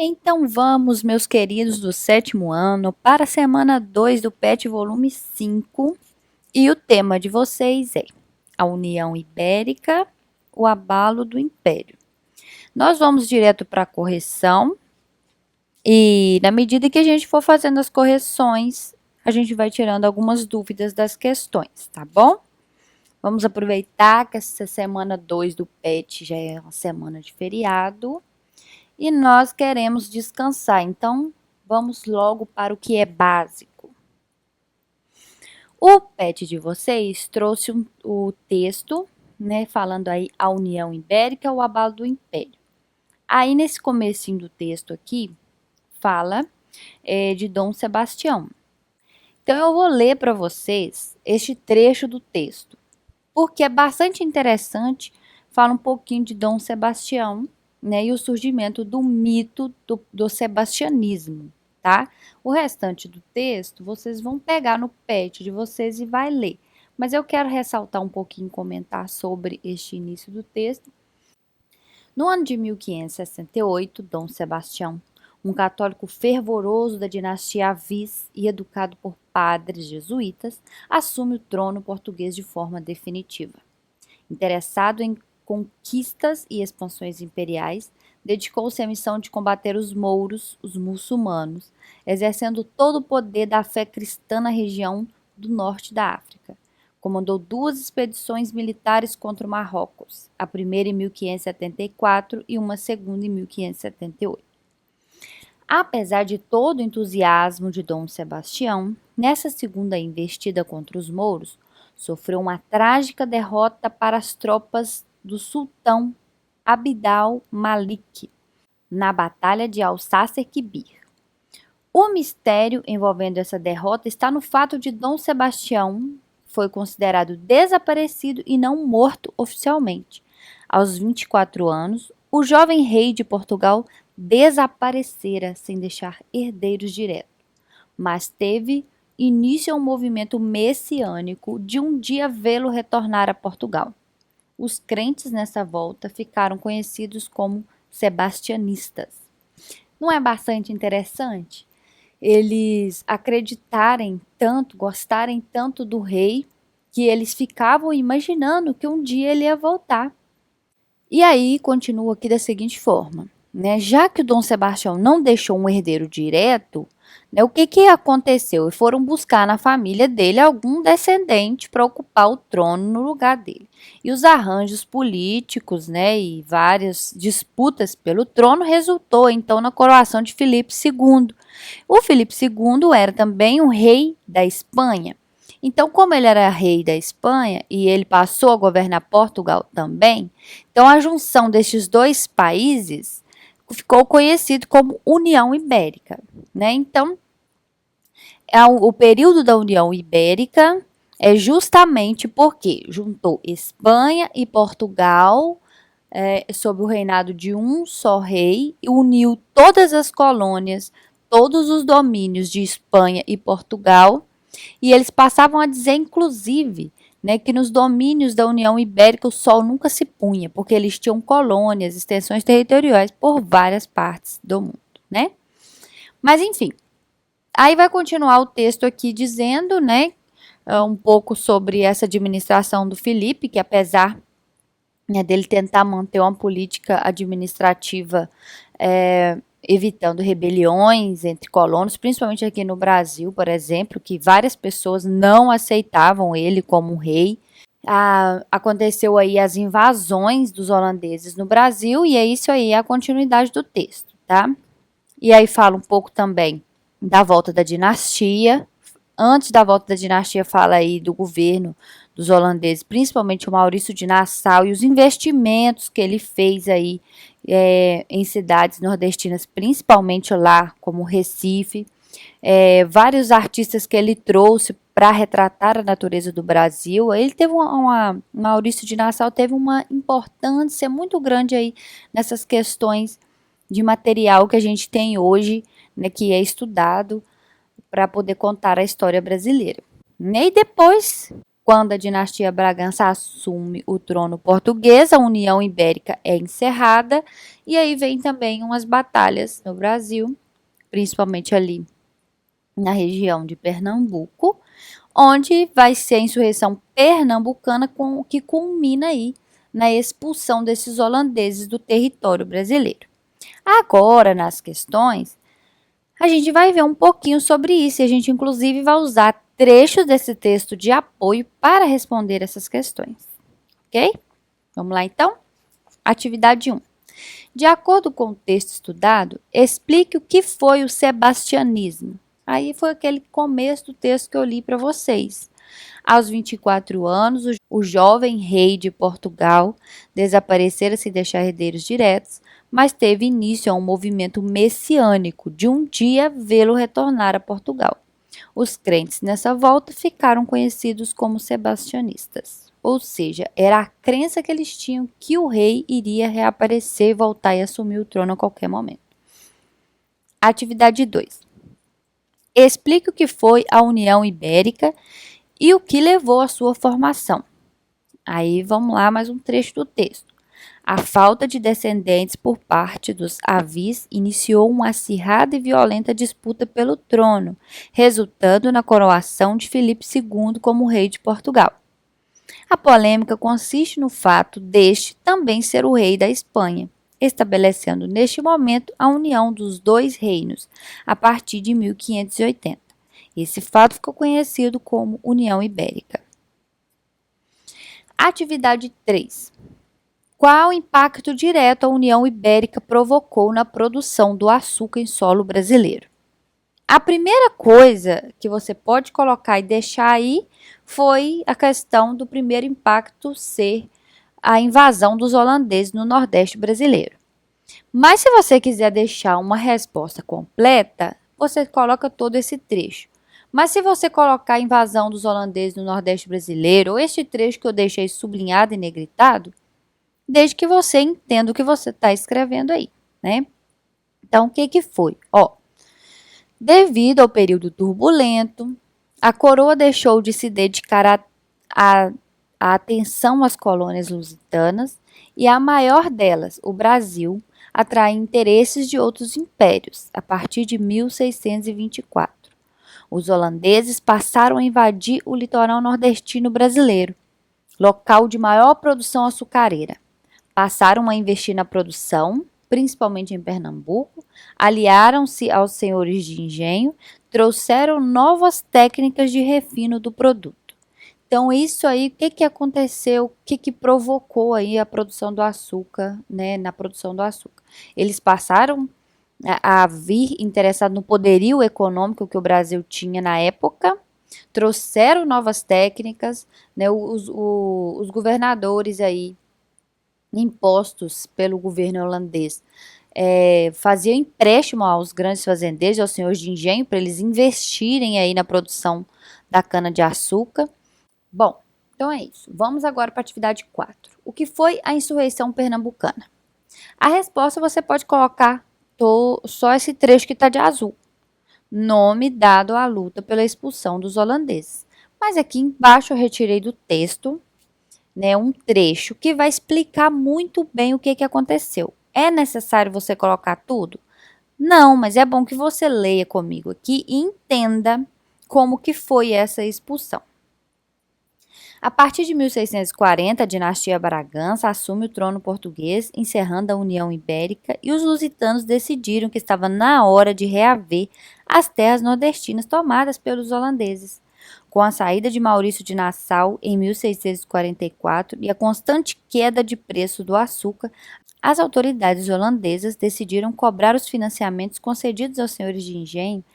Então vamos, meus queridos do sétimo ano, para a semana 2 do PET volume 5. E o tema de vocês é a União Ibérica, o abalo do Império. Nós vamos direto para a correção e na medida que a gente for fazendo as correções, a gente vai tirando algumas dúvidas das questões, tá bom? Vamos aproveitar que essa semana 2 do PET já é uma semana de feriado e nós queremos descansar, então vamos logo para o que é básico. O PET de vocês trouxe o texto, né, falando aí a União Ibérica, o abalo do Império. Aí nesse comecinho do texto aqui, fala de Dom Sebastião. Então eu vou ler para vocês este trecho do texto, porque é bastante interessante, fala um pouquinho de Dom Sebastião, né, e o surgimento do mito do sebastianismo, tá? O restante do texto vocês vão pegar no PET de vocês e vai ler. Mas eu quero ressaltar um pouquinho, comentar sobre este início do texto. No ano de 1568, Dom Sebastião, um católico fervoroso da dinastia Avis e educado por padres jesuítas, assume o trono português de forma definitiva. Interessado em conquistas e expansões imperiais, dedicou-se à missão de combater os mouros, os muçulmanos, exercendo todo o poder da fé cristã na região do norte da África. Comandou 2 expedições militares contra o Marrocos, a primeira em 1574 e uma segunda em 1578. Apesar de todo o entusiasmo de Dom Sebastião, nessa segunda investida contra os mouros, sofreu uma trágica derrota para as tropas do sultão Abd al-Malik na Batalha de Alsácer-Quibir. O mistério envolvendo essa derrota está no fato de Dom Sebastião foi considerado desaparecido e não morto oficialmente. Aos 24 anos, o jovem rei de Portugal desaparecera sem deixar herdeiros diretos, mas teve início um movimento messiânico de um dia vê-lo retornar a Portugal. Os crentes nessa volta ficaram conhecidos como sebastianistas. Não é bastante interessante? Eles acreditarem tanto, gostarem tanto do rei, que eles ficavam imaginando que um dia ele ia voltar. E aí continua aqui da seguinte forma, né? Já que o Dom Sebastião não deixou um herdeiro direto, né, o que aconteceu? E foram buscar na família dele algum descendente para ocupar o trono no lugar dele. E os arranjos políticos, né, e várias disputas pelo trono resultou então na coroação de Filipe II. O Filipe II era também um rei da Espanha. Então, como ele era rei da Espanha e ele passou a governar Portugal também, então a junção destes dois países ficou conhecido como União Ibérica, né? Então, o período da União Ibérica é justamente porque juntou Espanha e Portugal sob o reinado de um só rei e uniu todas as colônias, todos os domínios de Espanha e Portugal, e eles passavam a dizer, inclusive, né, que nos domínios da União Ibérica o sol nunca se punha, porque eles tinham colônias, extensões territoriais por várias partes do mundo, né? Mas enfim, aí vai continuar o texto aqui dizendo, né, um pouco sobre essa administração do Filipe, que apesar, né, dele tentar manter uma política administrativa evitando rebeliões entre colonos, principalmente aqui no Brasil, por exemplo, que várias pessoas não aceitavam ele como um rei. Aconteceu aí as invasões dos holandeses no Brasil e é isso aí a continuidade do texto, tá? E aí fala um pouco também da volta da dinastia. Antes da volta da dinastia fala aí do governo dos holandeses, principalmente o Maurício de Nassau e os investimentos que ele fez aí em cidades nordestinas, principalmente lá como Recife, vários artistas que ele trouxe para retratar a natureza do Brasil. Ele teve Maurício de Nassau teve uma importância muito grande aí nessas questões de material que a gente tem hoje, né, que é estudado para poder contar a história brasileira. E depois Quando a dinastia Bragança assume o trono português, a União Ibérica é encerrada e aí vem também umas batalhas no Brasil, principalmente ali na região de Pernambuco, onde vai ser a insurreição pernambucana que culmina aí na expulsão desses holandeses do território brasileiro. Agora, nas questões, a gente vai ver um pouquinho sobre isso e a gente, inclusive, vai usar trechos desse texto de apoio para responder essas questões. Ok? Vamos lá, então? Atividade 1. De acordo com o texto estudado, explique o que foi o sebastianismo. Aí foi aquele começo do texto que eu li para vocês. Aos 24 anos, o jovem rei de Portugal desaparecera sem deixar herdeiros diretos, mas teve início a um movimento messiânico de um dia vê-lo retornar a Portugal. Os crentes nessa volta ficaram conhecidos como sebastianistas, ou seja, era a crença que eles tinham que o rei iria reaparecer, voltar e assumir o trono a qualquer momento. Atividade 2. Explique o que foi a União Ibérica e o que levou à sua formação. Aí vamos lá, mais um trecho do texto. A falta de descendentes por parte dos Avis iniciou uma acirrada e violenta disputa pelo trono, resultando na coroação de Filipe II como rei de Portugal. A polêmica consiste no fato deste também ser o rei da Espanha, estabelecendo neste momento a união dos dois reinos, a partir de 1580. Esse fato ficou conhecido como União Ibérica. Atividade 3. Qual o impacto direto a União Ibérica provocou na produção do açúcar em solo brasileiro? A primeira coisa que você pode colocar e deixar aí foi a questão do primeiro impacto ser a invasão dos holandeses no Nordeste brasileiro. Mas se você quiser deixar uma resposta completa, você coloca todo esse trecho. Mas se você colocar a invasão dos holandeses no Nordeste brasileiro, ou este trecho que eu deixei sublinhado e negritado, desde que você entenda o que você está escrevendo aí, né? Então, o que foi? Devido ao período turbulento, a coroa deixou de se dedicar a atenção às colônias lusitanas e a maior delas, o Brasil, atrai interesses de outros impérios a partir de 1624. Os holandeses passaram a invadir o litoral nordestino brasileiro, local de maior produção açucareira. Passaram a investir na produção, principalmente em Pernambuco, aliaram-se aos senhores de engenho, trouxeram novas técnicas de refino do produto. Então, isso aí, o que aconteceu, o que provocou aí a produção do açúcar, né, na produção do açúcar? Eles passaram a vir interessados no poderio econômico que o Brasil tinha na época, trouxeram novas técnicas, né, os governadores aí, impostos pelo governo holandês, faziam empréstimo aos grandes fazendeiros, aos senhores de engenho, para eles investirem aí na produção da cana-de-açúcar. Bom, então é isso. Vamos agora para a atividade 4. O que foi a insurreição pernambucana? A resposta você pode colocar só esse trecho que está de azul. Nome dado à luta pela expulsão dos holandeses. Mas aqui embaixo eu retirei do texto, né, um trecho que vai explicar muito bem o que aconteceu. É necessário você colocar tudo? Não, mas é bom que você leia comigo aqui e entenda como que foi essa expulsão. A partir de 1640, a dinastia Bragança assume o trono português, encerrando a União Ibérica, e os lusitanos decidiram que estava na hora de reaver as terras nordestinas tomadas pelos holandeses. Com a saída de Maurício de Nassau em 1644 e a constante queda de preço do açúcar, as autoridades holandesas decidiram cobrar os financiamentos concedidos aos senhores de engenho,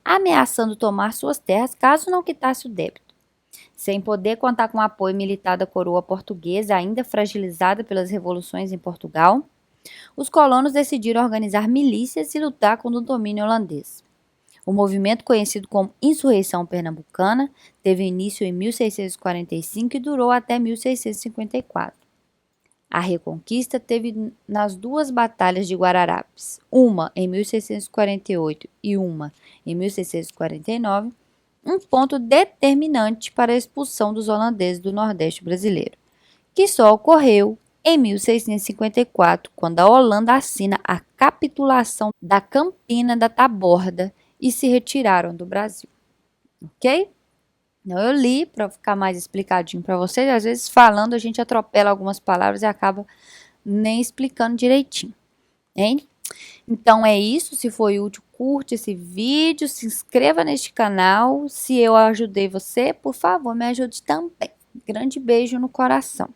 ameaçando tomar suas terras caso não quitasse o débito. Sem poder contar com o apoio militar da coroa portuguesa, ainda fragilizada pelas revoluções em Portugal, os colonos decidiram organizar milícias e lutar contra o domínio holandês. O movimento, conhecido como Insurreição Pernambucana, teve início em 1645 e durou até 1654. A Reconquista teve nas duas batalhas de Guararapes, uma em 1648 e uma em 1649, um ponto determinante para a expulsão dos holandeses do Nordeste brasileiro, que só ocorreu em 1654, quando a Holanda assina a capitulação da Campina da Taborda e se retiraram do Brasil. Ok? Então, eu li para ficar mais explicadinho para vocês. Às vezes, falando, a gente atropela algumas palavras e acaba nem explicando direitinho. Hein? Então, é isso. Se foi útil, curte esse vídeo, se inscreva neste canal. Se eu ajudei você, por favor, me ajude também. Grande beijo no coração.